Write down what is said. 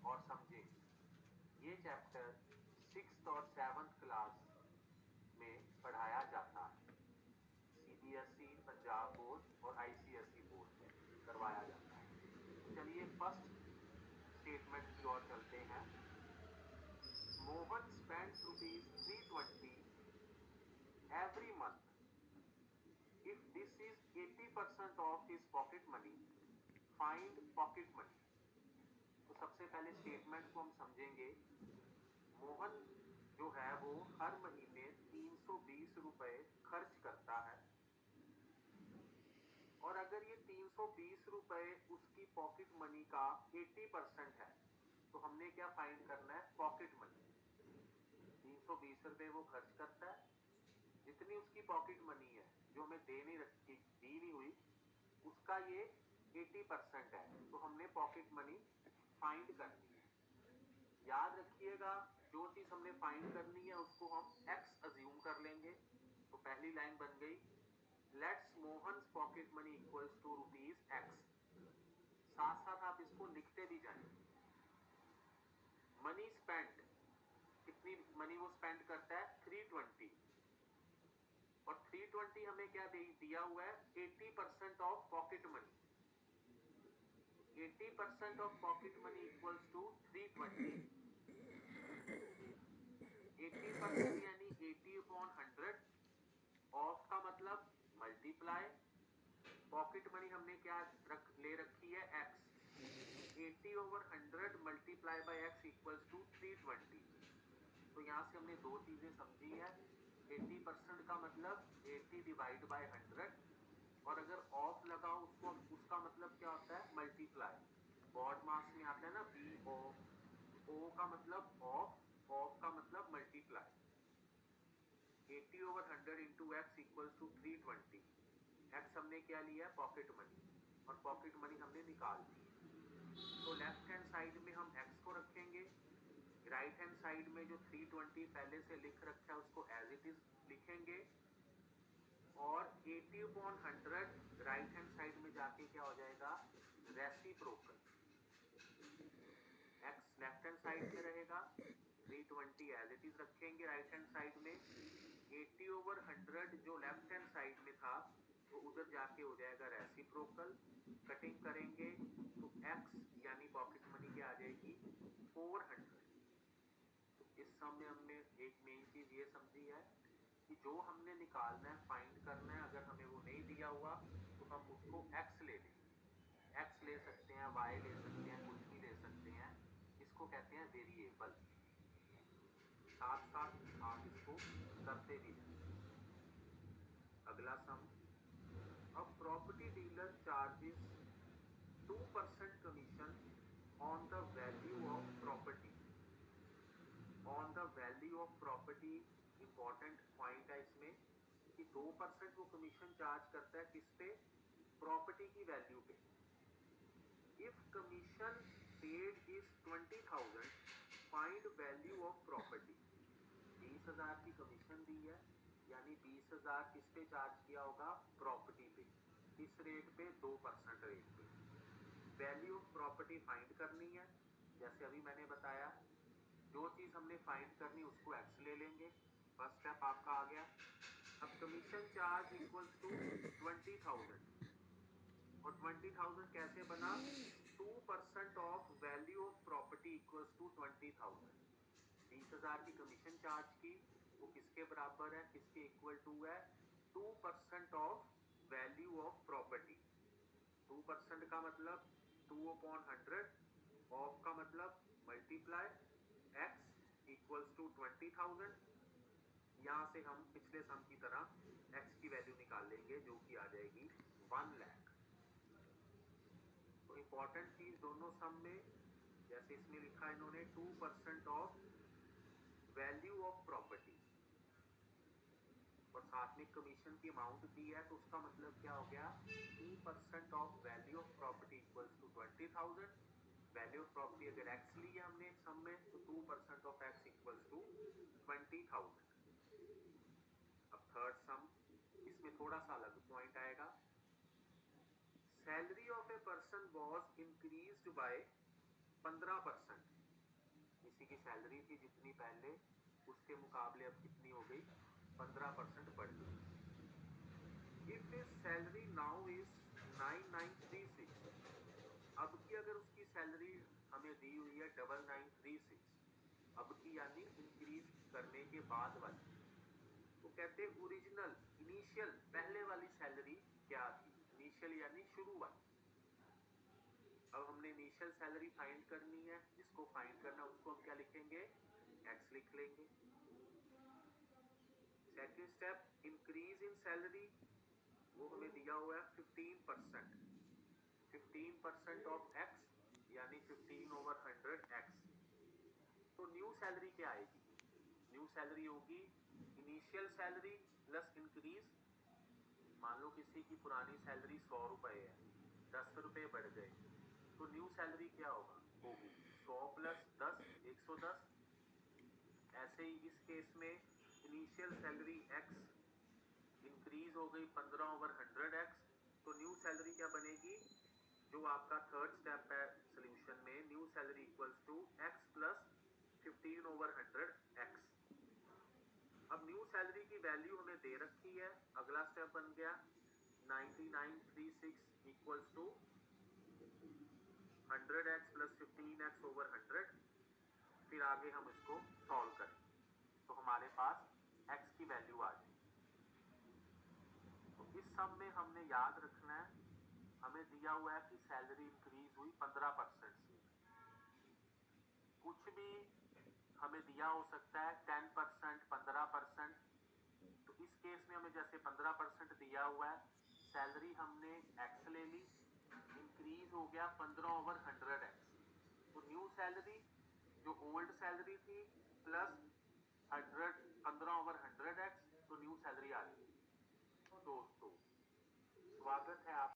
और समझेंगे। ये चैप्टर 6th और 7th क्लास में पढ़ाया जाता है। सीबीएसई, पंजाब बोर्ड और आईसीएसई बोर्ड में करवाया जाता है। तो चलिए फर्स्ट स्टेटमेंट की ओर चलते हैं। Mohan spends ₹320 every month. If this is 80% of his pocket money, find pocket money. तो सबसे पहले स्टेटमेंट को हम समझेंगे। मोहन जो है वो हर महीने 320 रुपए खर्च करता है, और अगर ये 320 रुपए उसकी पॉकेट मनी का 80% है तो हमने क्या फाइंड करना है? Pocket money. 320 रुपए वो खर्च करता है, जितनी उसकी पॉकेट मनी है जो हमें दी नहीं हुई, उसका ये 80% है, तो हमने पॉकेट मनी फाइंड करनी है। याद रखिएगा, जो चीज हमने फाइंड करनी है उसको हम x अज्यूम कर लेंगे। तो पहली लाइन बन गई, let's Mohan's pocket money equals to ₹x। साथ साथ आप इसको लिखते भी जाएंगे। मनी स्पेंट, कितनी मनी वो स्पेंड करता है? 320। और 320 हमें क्या दिया हुआ है? 80% of pocket money. 80% of pocket money equals to 320। 80% यानी 80/100। ऑफ का मतलब मल्टीप्लाई। पॉकेट मनी हमने क्या ले रखी है? x। 80/100 multiply by x equals to 320। तो यहां से हमने दो चीजें समझी है। 80% का मतलब 80 डिवाइड बाय 100, और अगर ऑफ लगाओ उसको, उसका मतलब क्या होता है? मल्टीप्लाई। बॉड मास में आता है ना BO, O का मतलब ऑफ का मतलब multiply. 80/100 into x equals to 320। x हमने क्या लिया है? पॉकेट मनी, और पॉकेट मनी हमने निकाल ली है। तो लेफ्ट हैंड साइड में हम x को रखेंगे, राइट हैंड साइड में जो 320 पहले से लिख रखा है उसको एज इट इज लिखेंगे, और 80/100 राइट हैंड साइड में जाके क्या हो जाएगा? Reciprocal. x left hand side में रहेगा, 320 एज इट इज रखेंगे राइट हैंड साइड में। 80/100 जो लेफ्ट हैंड साइड में था वो उधर जाके हो जाएगा रेसिप्रोकल। कटिंग करेंगे तो x यानी पॉकेट मनी क्या आ जाएगी? 400। तो इस सम में हमने एक मेन चीज ये समझी है कि जो हमने निकालना है, फाइंड करना है, अगर हमें वो नहीं दिया हुआ तो हम उसको x ले लेंगे। x ले सकते हैं, y ले सकते हैं, कुछ भी ले सकते हैं। इसको कहते हैं वेरिएबल। साथ साथ आप इसको करते भी जाएंगे। अगला sum, a property dealer charges 2% commission on the value of property. On the value of property important point है इसमें कि 2% वो कमीशन चार्ज करता है किस पे? प्रॉपर्टी की वैल्यू पे। If commission paid is 20,000, find value of property. 20,000 की कमीशन दी है, यानी 20,000 किस पे चार्ज किया होगा? प्रॉपर्टी पे। किस रेट पे? 2% रेट पे। वैल्यू ऑफ प्रॉपर्टी फाइंड करनी है। जैसे अभी मैंने बताया, जो चीज हमने फाइंड करनी उसको x ले लेंगे। फर्स्ट स्टेप आपका आ गया। अब कमीशन चार्ज इक्वल्स टू 20,000, और 20,000 कैसे बना? 2% of value of property equals to 20,000। 20,000 की कमीशन चार्ज की, वो किसके बराबर है? किसके इक्वल टू है? 2% ऑफ वैल्यू ऑफ प्रॉपर्टी। 2% का मतलब 2/100, ऑफ का मतलब मल्टीप्लाई, x इक्वल्स टू 20,000। यहां से हम पिछले सम की तरह x की वैल्यू निकाल लेंगे जो कि आ जाएगी 1 लाख। तो इंपॉर्टेंट चीज दोनों सम में, जैसे इसमें लिखा इन्होंने 2% ऑफ वैल्यू ऑफ प्रॉपर्टी, और साथ में कमीशन की अमाउंट दी है, तो उसका मतलब क्या हो गया? 2% of value of property equals to 20,000। Value of property अगर x ली है हमने एक सम में, तो 2% ऑफ x इक्वल्स टू 20,000। अब थर्ड सम, इसमें थोड़ा सा अलग पॉइंट आएगा। Salary of a person was increased by 15%। किसी की सैलरी थी जितनी पहले, उसके मुकाबले अब कितनी हो गई, 15% बढ़ गई। If his salary now is 9936, अब की अगर उसकी सैलरी हमें दी हुई है 9936, अब की यानी इंक्रीज करने के बाद वाली, तो कहते ओरिजिनल इनिशियल पहले वाली सैलरी क्या थी, इनिशियल यानी शुरू वाली। अब हमने इनिशियल सैलरी फाइंड करनी है, जिसको फाइंड करना है उसको हम क्या लिखेंगे, एक्स लिख लेंगे। Second step, increase in salary, वो हमें दिया हुआ है 15%, 15% ऑफ एक्स यानी 15/100 एक्स। तो न्यू सैलरी क्या आएगी, न्यू सैलरी होगी इनिशियल सैलरी प्लस इंक्रीज। मान लो किसी की पुरानी सैलरी 100 रुपए है, 10 रुपए बढ़ गए, तो न्यू सैलरी क्या होगी 100 प्लस 10, 110। ऐसे ही इस केस में इनिशियल सैलरी x इंक्रीज हो गई 15/100 एक्स, तो न्यू सैलरी क्या बनेगी, जो आपका थर्ड स्टेप है सोल्यूशन में, new salary equals to x plus 15/100 x. अब न्यू सैलरी की वैल्यू हमें दे रखी है, अगला स्टेप बन गया 9936 equals to 100x plus 15x/100। फिर आगे हम इसको सॉल्व करें तो हमारे पास x की वैल्यू आ जाएगी। तो इस सम में हमने याद रखना है, हमें दिया हुआ है कि सैलरी इंक्रीज हुई 15% से, कुछ भी हमें दिया हो सकता है 10%, 15%। तो इस केस में हमें जैसे 15% दिया हुआ है, सैलरी हमने x ले ली, इंक्रीज हो गया 15/100x, तो न्यू सैलरी जो ओल्ड सैलरी थी प्लस 15/100x, तो न्यू सैलरी आ गई। तो दोस्तों स्वागत है आप